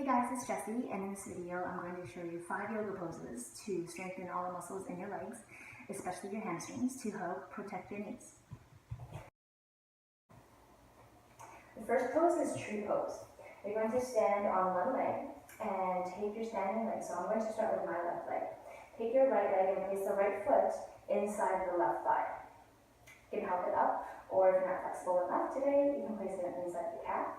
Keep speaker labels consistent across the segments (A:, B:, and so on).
A: Hey guys, it's Jessie, and in this video I'm going to show you 5 yoga poses to strengthen all the muscles in your legs, especially your hamstrings, to help protect your knees. The first pose is tree pose. You're going to stand on one leg and take your standing leg. So I'm going to start with my left leg. Take your right leg and place the right foot inside the left thigh. You can help it up, or if you're not flexible enough today, you can place it inside the calf.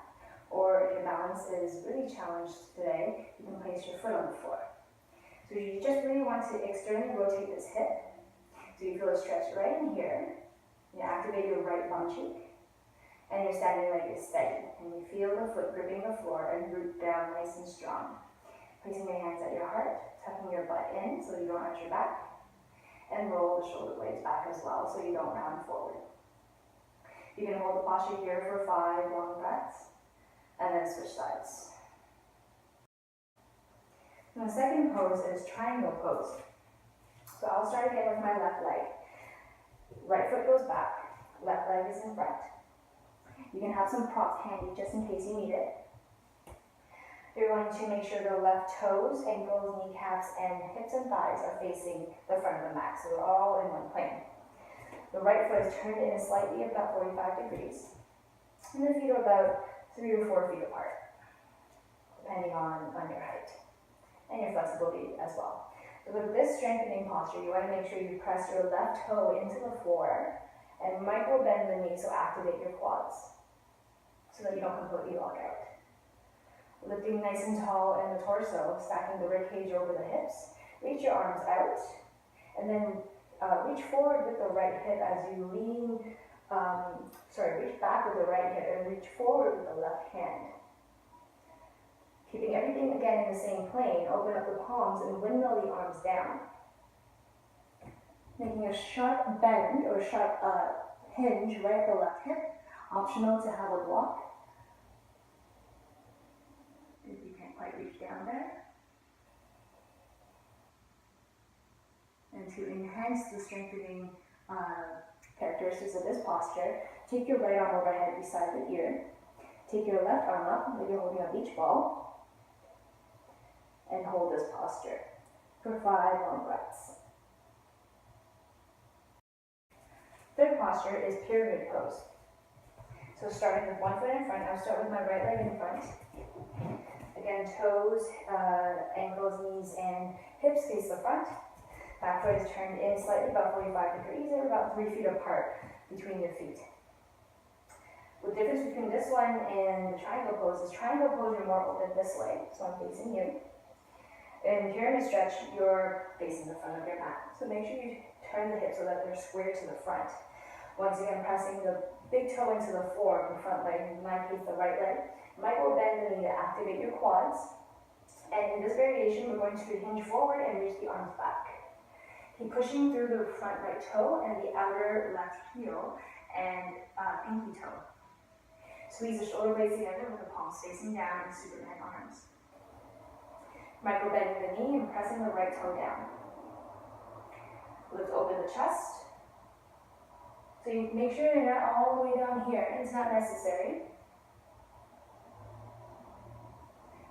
A: Or if your balance is really challenged today, you can place your foot on the floor. So you just really want to externally rotate this hip. So you feel a stretch right in here. You activate your right bum cheek. And your standing leg is steady. And you feel the foot gripping the floor and root down nice and strong. Placing your hands at your heart, tucking your butt in so you don't arch your back. And roll the shoulder blades back as well so you don't round forward. You can hold the posture here for 5 long breaths. And then switch sides. And the second pose is triangle pose. So I'll start again with my left leg. Right foot goes back, left leg is in front. You can have some props handy just in case you need it. You're going to make sure the left toes, ankles, kneecaps, and hips and thighs are facing the front of the mat, so they're all in one plane. The right foot is turned in slightly about 45 degrees, and the feet are about 3 or 4 feet apart, depending on your height and your flexibility as well. So with this strengthening posture, you want to make sure you press your left toe into the floor and micro bend the knee, so activate your quads so that you don't completely lock out. Lifting nice and tall in the torso, stacking the ribcage over the hips. Reach your arms out, and then reach forward with the right hip as you lean. Reach back with the right hip and reach forward with the left hand. Keeping everything again in the same plane, open up the palms and windmill the arms down. Making a sharp bend or sharp hinge right at the left hip. Optional to have a block if you can't quite reach down there. And to enhance the strengthening characteristics of this posture, take your right arm overhead beside the ear. Take your left arm up, like you're holding a beach ball, and hold this posture for 5 long breaths. Third posture is pyramid pose. So starting with one foot in front, I'll start with my right leg in front. Again, toes, ankles, knees, and hips face the front. Back foot is turned in slightly, about 45 degrees, or about 3 feet apart between your feet. The difference between this one and the triangle pose is triangle pose, you're more open this way, so I'm facing you. In pyramid stretch, you're facing the front of your mat. So make sure you turn the hips so that they're square to the front. Once again, pressing the big toe into the floor of the front leg, in my case the right leg. Micro bend the knee to activate your quads. And in this variation, we're going to hinge forward and reach the arms back. Keep pushing through the front right toe and the outer left heel and pinky toe. Squeeze the shoulder blades together with the palms facing down and Superman arms. Micro bending the knee and pressing the right toe down. Lift open the chest. So you make sure you're not all the way down here. It's not necessary.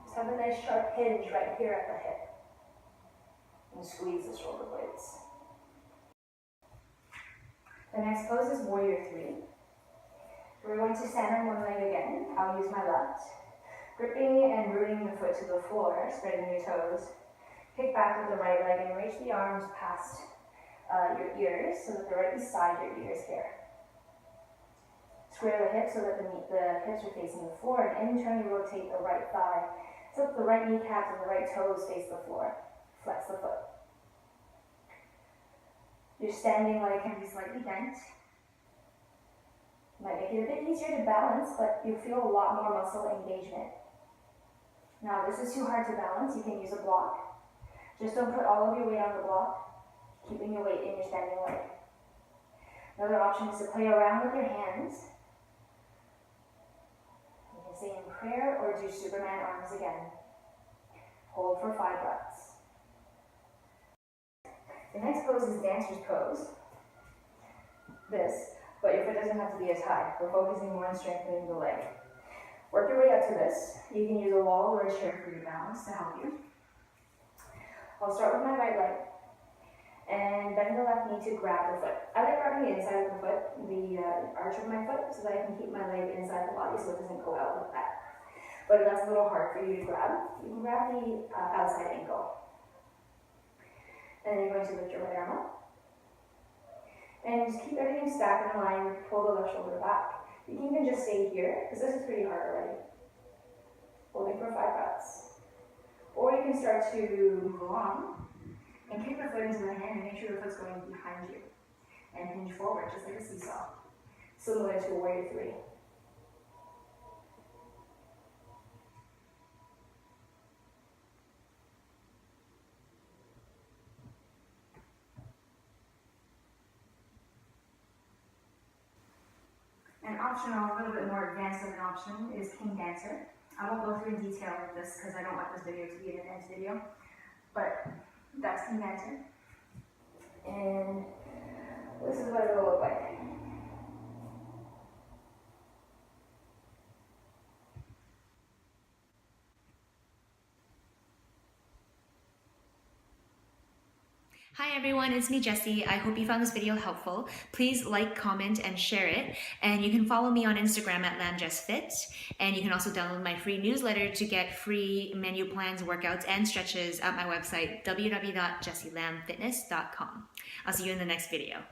A: Just have a nice sharp hinge right here at the hip. And squeeze the shoulder blades. The next pose is Warrior 3. We're going to stand on one leg again. I'll use my left. Gripping and rooting the foot to the floor, spreading your toes. Kick back with the right leg and reach the arms past your ears so that they're right beside your ears here. Square the hips so that the hips are facing the floor, and internally rotate the right thigh so that the right kneecaps and the right toes face the floor. Flex the foot. Your standing leg can be slightly bent. Might make it a bit easier to balance, but you feel a lot more muscle engagement. Now, if this is too hard to balance, you can use a block. Just don't put all of your weight on the block, keeping your weight in your standing leg. Another option is to play around with your hands. You can say in prayer or do Superman arms again. Hold for 5 breaths. The next pose is dancer's pose. But your foot doesn't have to be as high. We're focusing more on strengthening the leg. Work your way up to this. You can use a wall or a chair for your balance to help you. I'll start with my right leg and bend the left knee to grab the foot. I like grabbing the inside of the foot, the arch of my foot, so that I can keep my leg inside the body so it doesn't go out like that. But if that's a little hard for you to grab, you can grab the outside ankle. And then you're going to lift your right arm up. And just keep everything stacked in line, pull the left shoulder back. You can even just stay here, because this is pretty hard already. Holding for 5 breaths. Or you can start to move along and kick the foot into the hand and make sure the foot's going behind you. And hinge forward, just like a seesaw. Similar to a warrior 3. An optional, a little bit more advanced of an option is King Dancer. I won't go through in detail with this because I don't want this video to be an advanced video, but that's King Dancer. And this is what it will look like.
B: Hi everyone, it's me Jessie. I hope you found this video helpful. Please like, comment, and share it. And you can follow me on Instagram at LamJessFit. And you can also download my free newsletter to get free menu plans, workouts, and stretches at my website, www.jessielamfitness.com. I'll see you in the next video.